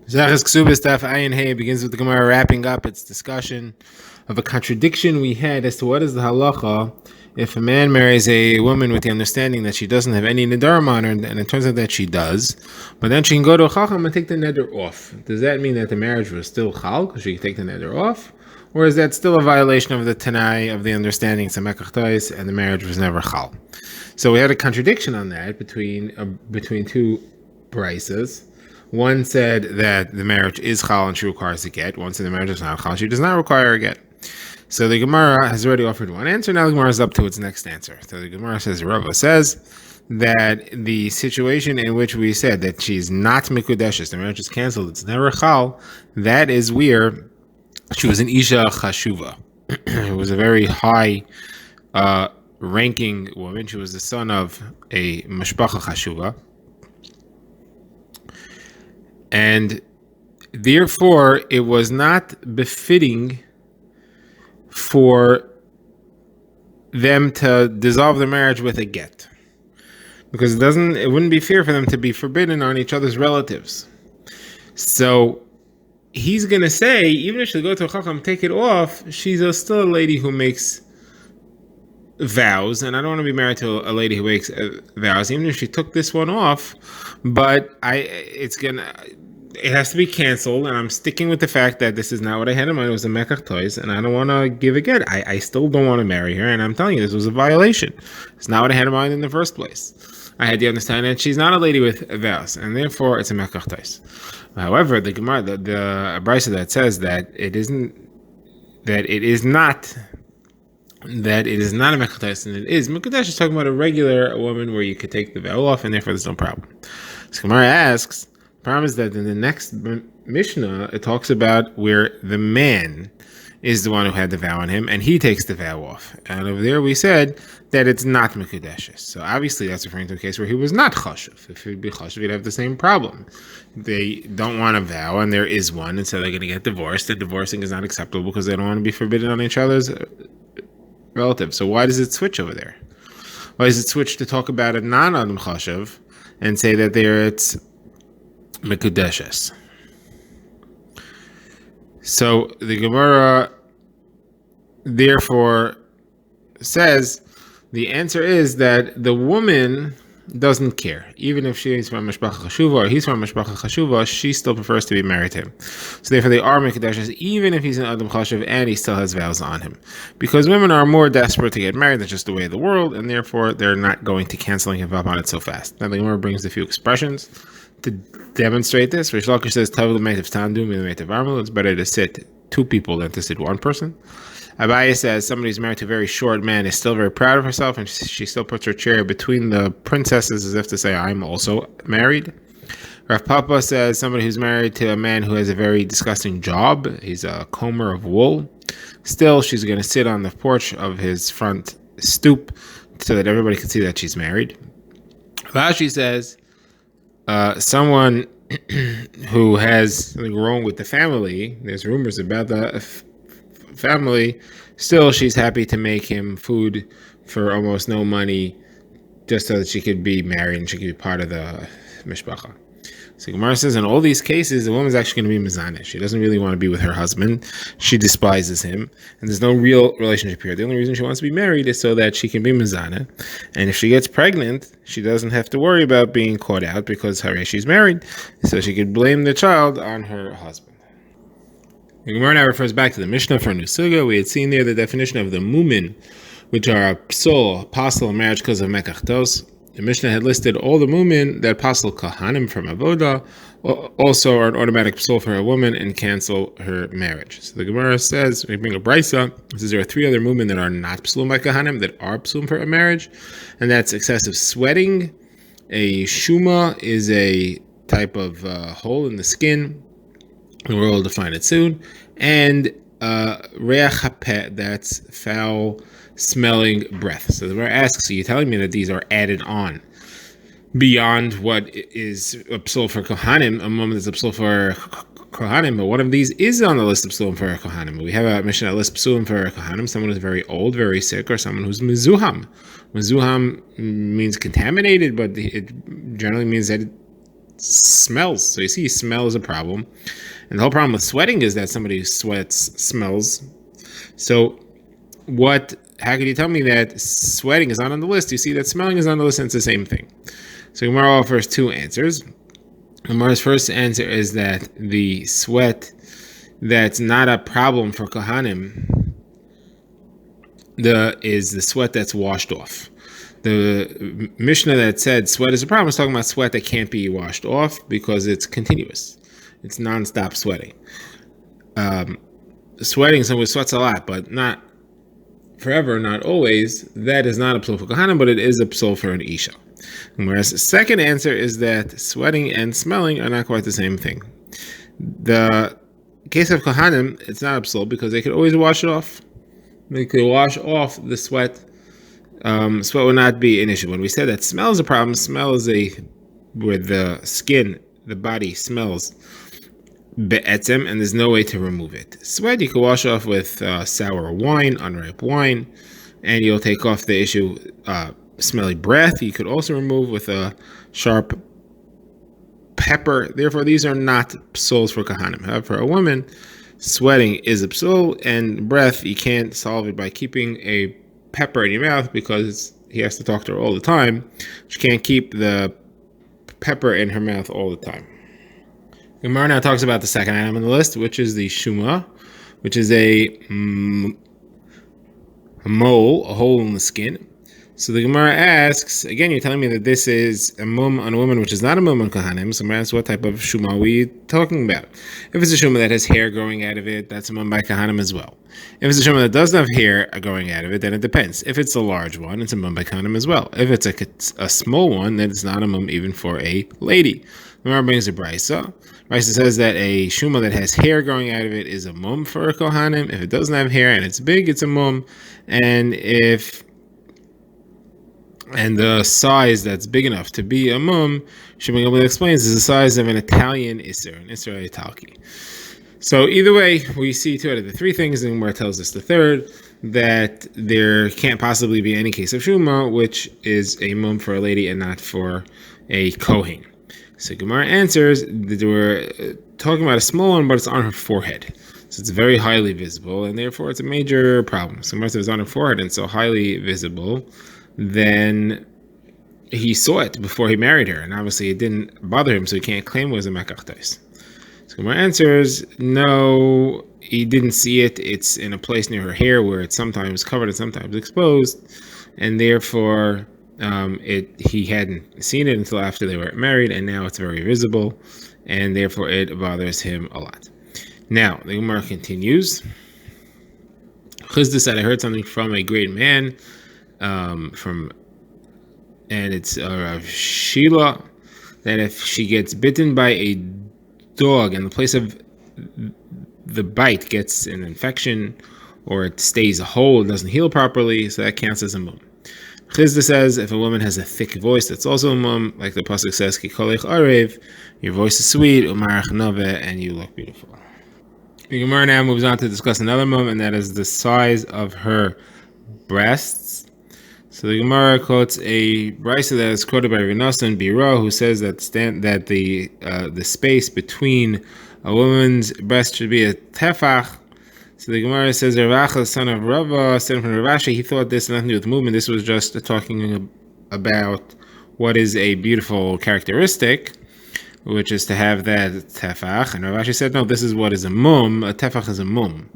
Kesubos Daf begins with the Gemara wrapping up its discussion of a contradiction we had as to what is the halacha if a man marries a woman with the understanding that she doesn't have any nedarim on her, and it turns out that she does, but then she can go to a chacham and take the neder off. Does that mean that the marriage was still chal because she can take the neder off, or is that still a violation of the tanai of the understanding it's a mekach and the marriage was never chal? So we had a contradiction on that between two brises. One said that the marriage is chal and she requires a get. One said the marriage is not chal, she does not require a get. So the Gemara has already offered one answer. Now the Gemara is up to its next answer. So the Gemara says, Rava says that the situation in which we said that she's not mikudeshes, the marriage is canceled, it's never chal, that is where she was an isha chashuva. It was a very high ranking woman. She was the son of a mashpacha chashuva. And therefore, it was not befitting for them to dissolve the marriage with a get, because it wouldn't be fair for them to be forbidden on each other's relatives. So he's gonna say, even if she go to a chacham, take it off, she's still a lady who makes vows, and I don't want to be married to a lady who makes vows, even if she took this one off. But it has to be canceled, and I'm sticking with the fact that this is not what I had in mind. It was a mekach toys, and I don't want to give a get. I still don't want to marry her, and I'm telling you, this was a violation. It's not what I had in mind in the first place. I had the understanding that she's not a lady with vows, and therefore it's a mekach toys. However, the Gemara, the brisa that says that it is not a mekach, and it is mekudesh is talking about a regular woman where you could take the vow off, and therefore there's no problem. So Gemara asks, the problem is that in the next Mishnah it talks about where the man is the one who had the vow on him, and he takes the vow off. And over there we said that it's not mekudeshes. So obviously that's referring to a case where he was not chashuv. If he'd be chashuv, he'd have the same problem. They don't want a vow, and there is one, and so they're going to get divorced. The divorcing is not acceptable because they don't want to be forbidden on each other's relatives. So why does it switch over there? Why does it switch to talk about a non-adam chashuv and say that there it's mekudeshes? So the Gemara therefore says the answer is that the woman doesn't care. Even if she is from mashpacha chashuva or he's from mashpacha chashuva, she still prefers to be married to him. So therefore they are mekudeshes, even if he's an adam chashuv and he still has vows on him. Because women are more desperate to get married. That's just the way of the world, and therefore they're not going to cancel and give up on it so fast. Now the Gemara brings a few expressions to demonstrate this. Rish Lakish says, it's better to sit two people than to sit one person. Abaye says somebody who's married to a very short man is still very proud of herself, and she still puts her chair between the princesses as if to say, I'm also married. Rav Papa says somebody who's married to a man who has a very disgusting job, he's a comber of wool, still she's going to sit on the porch of his front stoop so that everybody can see that she's married. Rashi says someone who has something wrong with the family, there's rumors about the family, still she's happy to make him food for almost no money just so that she could be married and she could be part of the mishpacha. So Gemara says in all these cases the woman's actually going to be mizaneh. She doesn't really want to be with her husband, she despises him, and there's no real relationship here. The only reason she wants to be married is so that she can be mizaneh, and if she gets pregnant she doesn't have to worry about being caught out because she's married, so she could blame the child on her husband. The Gemara now refers back to the Mishnah for Nusuga. We had seen there the definition of the mumin, which are a psul, apostle in marriage because of mekachtos. The Mishnah had listed all the mumin that apostle kahanim from avoda also are an automatic psul for a woman and cancel her marriage. So the Gemara says, we bring a brisa, it says there are three other mumin that are not psul by kahanim, that are psul for a marriage, and that's excessive sweating. A shuma is a type of hole in the skin, and we'll define it soon. And reach hapeh, that's foul smelling breath. So the Gemara asks, so you're telling me that these are added on beyond what is a psul for kohanim, a moment that's a psul for kohanim, but one of these is on the list of psulim for kohanim. We have a Mishnah that lists psulim for kohanim, someone who's very old, very sick, or someone who's mezuham. Mezuham means contaminated, but it generally means that smells. So you see, smell is a problem. And the whole problem with sweating is that somebody who sweats smells. So how could you tell me that sweating is not on the list? You see that smelling is on the list and it's the same thing. So Gemara offers two answers. Gemara's first answer is that the sweat that's not a problem for Kohanim is the sweat that's washed off. The Mishnah that said sweat is a problem is talking about sweat that can't be washed off because it's continuous. It's non-stop sweating. Sweating, someone sweats a lot, but not forever, not always. That is not a psul for Kohanim, but it is a psul for an Isha. Whereas the second answer is that sweating and smelling are not quite the same thing. The case of Kohanim, it's not a psul because they could always wash it off. They could wash off the sweat. Sweat would not be an issue. When we said that smell is a problem, smell is where the skin, the body smells be'etzem, and there's no way to remove it. Sweat you can wash off with sour wine, unripe wine, and you'll take off the issue. Smelly breath you could also remove with a sharp pepper. Therefore, these are not psuls for Kohanim. However, for a woman, sweating is a psul, and breath you can't solve it by keeping a pepper in your mouth because he has to talk to her all the time. She can't keep the pepper in her mouth all the time. Gemara now talks about the second item on the list, which is the shuma, which is a mole, a hole in the skin. So the Gemara asks, again, you're telling me that this is a mum on a woman, which is not a mum on Kohanim. So I'm going to ask, what type of shuma are we talking about? If it's a shuma that has hair growing out of it, that's a mum by Kohanim as well. If it's a shuma that doesn't have hair growing out of it, then it depends. If it's a large one, it's a mum by Kohanim as well. If it's a small one, then it's not a mum even for a lady. The Gemara brings a brisa. Brisa says that a shuma that has hair growing out of it is a mum for a Kohanim. If it doesn't have hair and it's big, it's a mum. And the size that's big enough to be a mum, Shimon explains, is the size of an Italian Isser, an Isser Italki. So either way, we see two out of the three things, and Gemara tells us the third, that there can't possibly be any case of Shuma, which is a mum for a lady and not for a Kohen. So Gemara answers that we're talking about a small one, but it's on her forehead. So it's very highly visible, and therefore it's a major problem. So most of it's on her forehead and so highly visible, then he saw it before he married her, and obviously it didn't bother him, so he can't claim it was a makachtais. So Gemara answers, no, he didn't see it. It's in a place near her hair where it's sometimes covered and sometimes exposed, and therefore he hadn't seen it until after they were married, and now it's very visible, and therefore it bothers him a lot. Now the Gemara continues. Chizda said, I heard something from a great man, and it's Sheila, that if she gets bitten by a dog and the place of the bite gets an infection or it stays whole, it doesn't heal properly, so that counts as a mum. Chizda says if a woman has a thick voice, that's also a mum, like the pasuk says, Ki kolech arev, your voice is sweet, umarach nove, and you look beautiful. The Gemara now moves on to discuss another mum, and that is the size of her breasts. So the Gemara quotes a brisa that is quoted by Rav Nosson Biro, who says that the space between a woman's breast should be a tefach. So the Gemara says Rav Acha, son of Rava, son from Rav Ashi, he thought this had nothing to do with movement. This was just talking about what is a beautiful characteristic, which is to have that tefach. And Rav Ashi said, no, this is what is a mum. A tefach is a mum.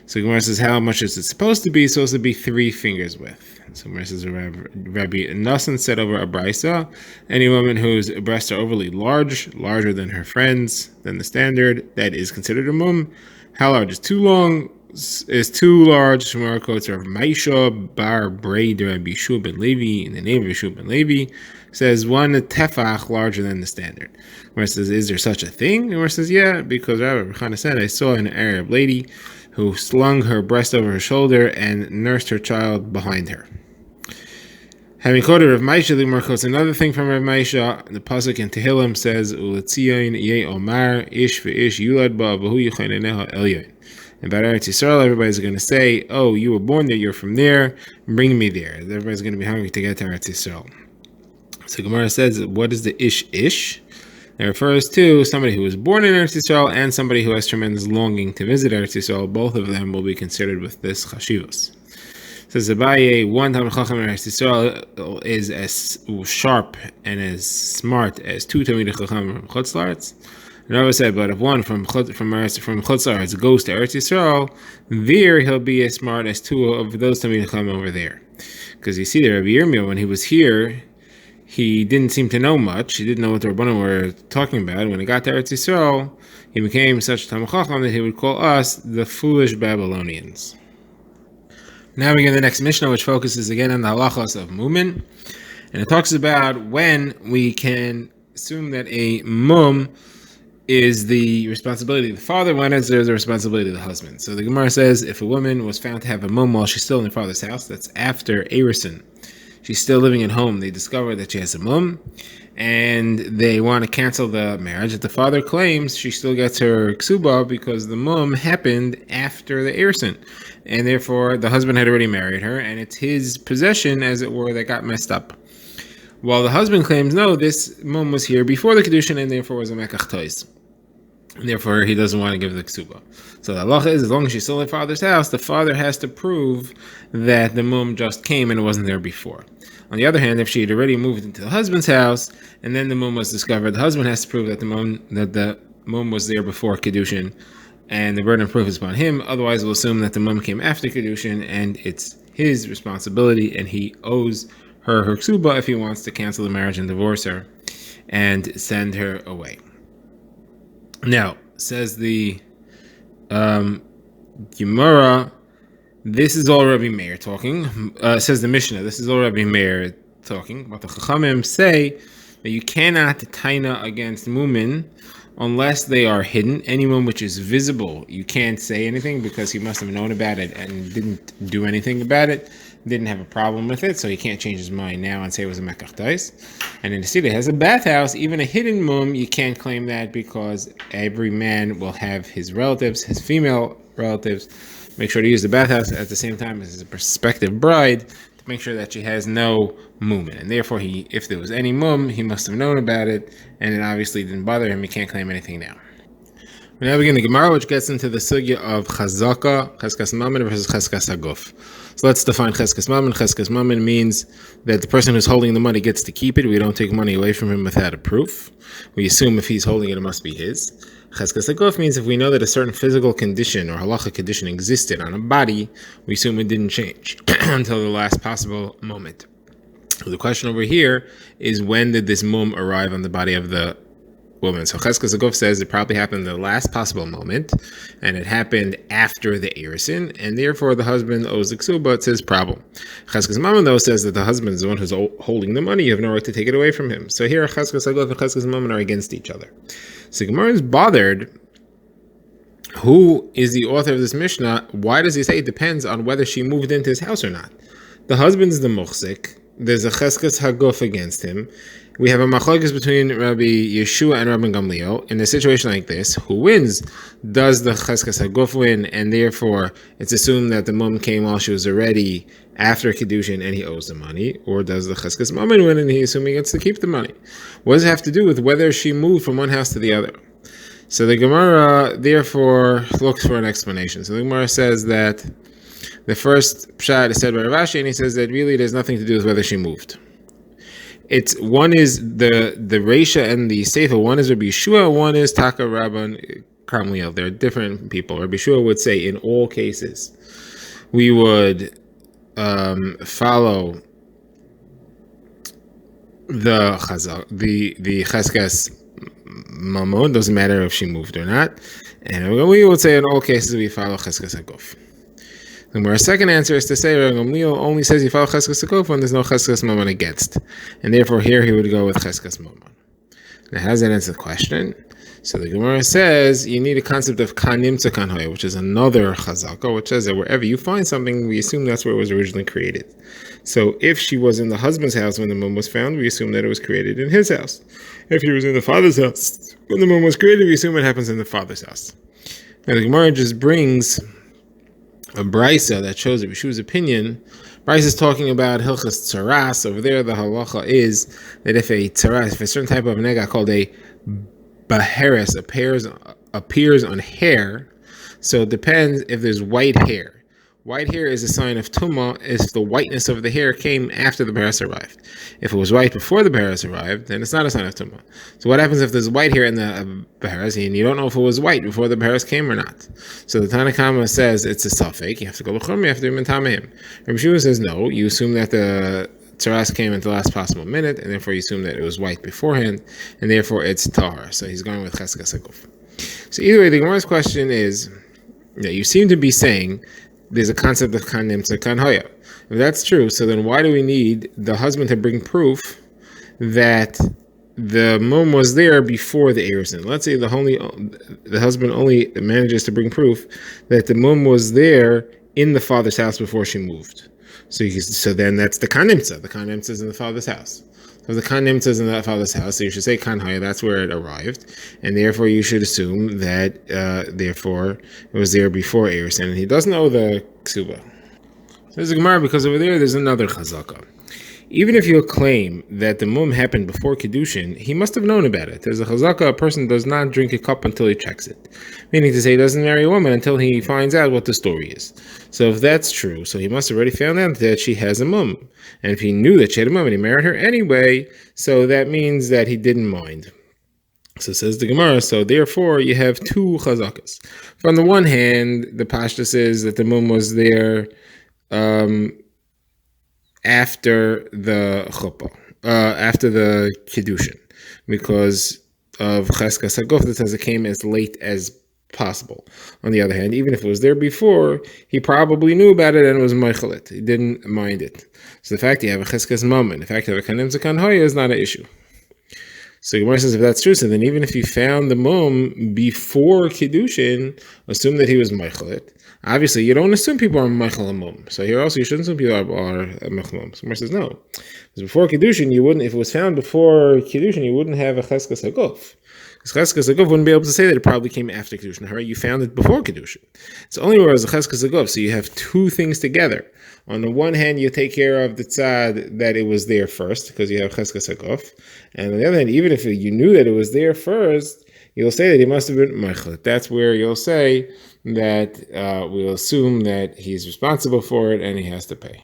So Gemara says, how much is it supposed to be? It's supposed to be 3 fingers width. So Gemara says, Rabbi Nosson said over a brisa, any woman whose breasts are overly large, larger than her friends, than the standard, that is considered a mum. How large is too long? Is too large. Gemara quotes Rav Maisha bar Braid Rabbi Yeshua ben Levi, in the name of Yeshua ben Levi, says one tefach larger than the standard. Gemara says, is there such a thing? Gemara says, yeah, because Rabbi Chana said, I saw an Arab lady who slung her breast over her shoulder and nursed her child behind her. Having quoted Rav Maisha, the Gemara quotes another thing from Rav Maisha. The pasuk in Tehillim says, "Uletzion ye omar ish ve'ish yulad ba v'hu yichayneneha elyon." And about Eretz Yisrael, everybody's going to say, "Oh, you were born there, you're from there, bring me there." Everybody's going to be hungry to get to Eretz Yisrael. So Gemara says, "What is the ish ish?" It refers to somebody who was born in Eretz Yisrael and somebody who has tremendous longing to visit Eretz Yisrael. Both of them will be considered with this chashivos. Says Abaye, one Talmid Chacham in Eretz Yisrael is as sharp and as smart as two Talmid Chacham from Chutz La'aretz. Rava said, but if one from Chutz La'aretz goes to Eretz Yisrael, there he'll be as smart as two of those Talmid Chacham over there. Because you see, Rabbi Yirmiyah, when he was here, he didn't seem to know much. He didn't know what the Rabbanim were talking about. When he got to Eretz Yisrael, he became such a Talmid Chacham that he would call us the foolish Babylonians. Now we begin the next Mishnah, which focuses again on the halachos of mumin, and it talks about when we can assume that a mum is the responsibility of the father, when is there the responsibility of the husband. So the Gemara says, if a woman was found to have a mum while she's still in her father's house, that's after Erusin, she's still living at home, they discover that she has a mum, and they want to cancel the marriage. If the father claims, she still gets her ksuba because the mum happened after the Erusin, and therefore the husband had already married her, and it's his possession, as it were, that got messed up. While the husband claims, no, this mum was here before the kedushin, and therefore was a mekach tois. Therefore, he doesn't want to give the ksuba. So the halacha is, as long as she's still in her father's house, the father has to prove that the mum just came and it wasn't there before. On the other hand, if she had already moved into the husband's house and then the mum was discovered, the husband has to prove that the mum was there before kedushin, and the burden of proof is upon him. Otherwise, we'll assume that the mum came after kedushin, and it's his responsibility, and he owes her ksuba if he wants to cancel the marriage and divorce her and send her away. Now, says the Gemara, this is all Rabbi Meir talking. Says the Mishnah, this is all Rabbi Meir talking. But the Chachamim say that you cannot taina against mumin unless they are hidden. Anyone which is visible, you can't say anything because he must have known about it and didn't do anything about it, didn't have a problem with it, so he can't change his mind now and say it was a mekach tais. And in the city, it has a bathhouse, even a hidden mum, you can't claim that because every man will have his relatives, his female relatives, make sure to use the bathhouse at the same time as his prospective bride to make sure that she has no mum. And therefore, if there was any mum, he must have known about it, and it obviously didn't bother him. He can't claim anything now. We now begin the Gemara, which gets into the sugya of chazaka, cheskas mammon versus cheskas haguf. So let's define cheskas mammon. Cheskas mammon means that the person who's holding the money gets to keep it. We don't take money away from him without a proof. We assume if he's holding it, it must be his. Cheskas haguf means if we know that a certain physical condition or halacha condition existed on a body, we assume it didn't change until the last possible moment. So the question over here is, when did this mum arrive on the body of the woman? So Kesubos Daf says it probably happened in the last possible moment, and it happened after the Erusin, and therefore the husband owes the ksuba. It's his problem. Cheskas Mammon, though, says that the husband is the one who's holding the money. You have no right to take it away from him. So here, Kesubos Daf and Cheskas Mammon are against each other. So Gemara is bothered. Who is the author of this Mishnah? Why does he say it depends on whether she moved into his house or not? The husband's the muhsik. There's a Cheskas Haguf against him. We have a machlokes between Rabbi Yeshua and Rabbi Gamliel. In a situation like this, who wins? Does the Cheskas Haguf win, and therefore it's assumed that the mum came while she was already after Kedushin and he owes the money? Or does the Cheskas Mammon win and he assuming gets to keep the money? What does it have to do with whether she moved from one house to the other? So the Gemara therefore looks for an explanation. So the Gemara says that the first pshat is said by Rav Ashi, and he says that really it has nothing to do with whether she moved. It's one is the Reisha and the Seifa. One is Rabbi Yeshua, one is Taka Rabban Gamliel. They're different people. Rabbi Yeshua would say in all cases we would follow the Cheskas Mammon. Doesn't matter if she moved or not. And we would say in all cases we follow Cheskas Haguf. And our second answer is to say Rabbi Gamliel only says you follow Cheskas Haguf when there's no Cheskas Mammon against. And therefore here he would go with Cheskas Mammon. Now how does that answer the question? So the Gemara says you need a concept of kanimtza kanhoy, which is another chazaka, which says that wherever you find something, we assume that's where it was originally created. So if she was in the husband's house when the mum was found, we assume that it was created in his house. If she was in the father's house when the mum was created, we assume it happens in the father's house. Now the Gemara just brings a brisa that shows that Yeshua's opinion. Brisa is talking about hilchas tzaras. Over there, the halacha is that if a certain type of nega called a Baharis appears on hair. So it depends if there's white hair. White hair is a sign of tumah if the whiteness of the hair came after the Baharis arrived. If it was white before the Baharis arrived, then it's not a sign of tumah. So what happens if there's white hair in the Baharis and you don't know if it was white before the Baharis came or not? So the Tanakama says it's a suffix. You have to go l'chum, you have to do mentamehim. Rabbi Shua says no. You assume that the Tzaras came at the last possible minute, and therefore you assume that it was white beforehand, and therefore it's tahar. So he's going with cheskas haguf. So either way, the Gemara's question is that you seem to be saying there's a concept of kan nimtza kan hoya. If that's true, so then why do we need the husband to bring proof that the mum was there before the erusin? Let's say the husband only manages to bring proof that the mum was there in the father's house before she moved. So then that's the kan nimtza. The kan nimtza is in the father's house. So the kan nimtza is in that father's house, so you should say kan haya, that's where it arrived, and therefore you should assume that therefore it was there before erusin, and he doesn't know the ksuba. So there's a Gemara, because over there's another chazaka. Even if you claim that the mum happened before Kiddushin, he must have known about it. There's a chazaka, a person does not drink a cup until he checks it. Meaning to say he doesn't marry a woman until he finds out what the story is. So if that's true, so he must have already found out that she has a mum. And if he knew that she had a mum and he married her anyway, so that means that he didn't mind. So says the Gemara, so therefore you have two chazakas. From the one hand, the Pashta says that the mum was there after the chuppah, after the kiddushin, because of cheskas haguf, that says it came as late as possible. On the other hand, even if it was there before, he probably knew about it and was meichelet. He didn't mind it. So the fact that you have a cheskas mum and the fact that you have a kan nimtza kan hoya is not an issue. So Gemara says if that's true, so then even if you found the mum before kiddushin, assume that he was meichelet. Obviously, you don't assume people are meichel mum. So here also, you shouldn't assume people are meichel mum. So Gemara says no, because before kiddushin, you wouldn't. If it was found before kiddushin, you wouldn't have a cheskas haguf. Because cheskas haguf wouldn't be able to say that it probably came after kiddushin. Right? You found it before kiddushin. It's only where it was a cheskas haguf. So you have two things together. On the one hand, you take care of the tzad that it was there first, because you have cheskas haguf, and on the other hand, even if you knew that it was there first, you'll say that he must have been meichel. That's where you'll say that we'll assume that he's responsible for it and he has to pay.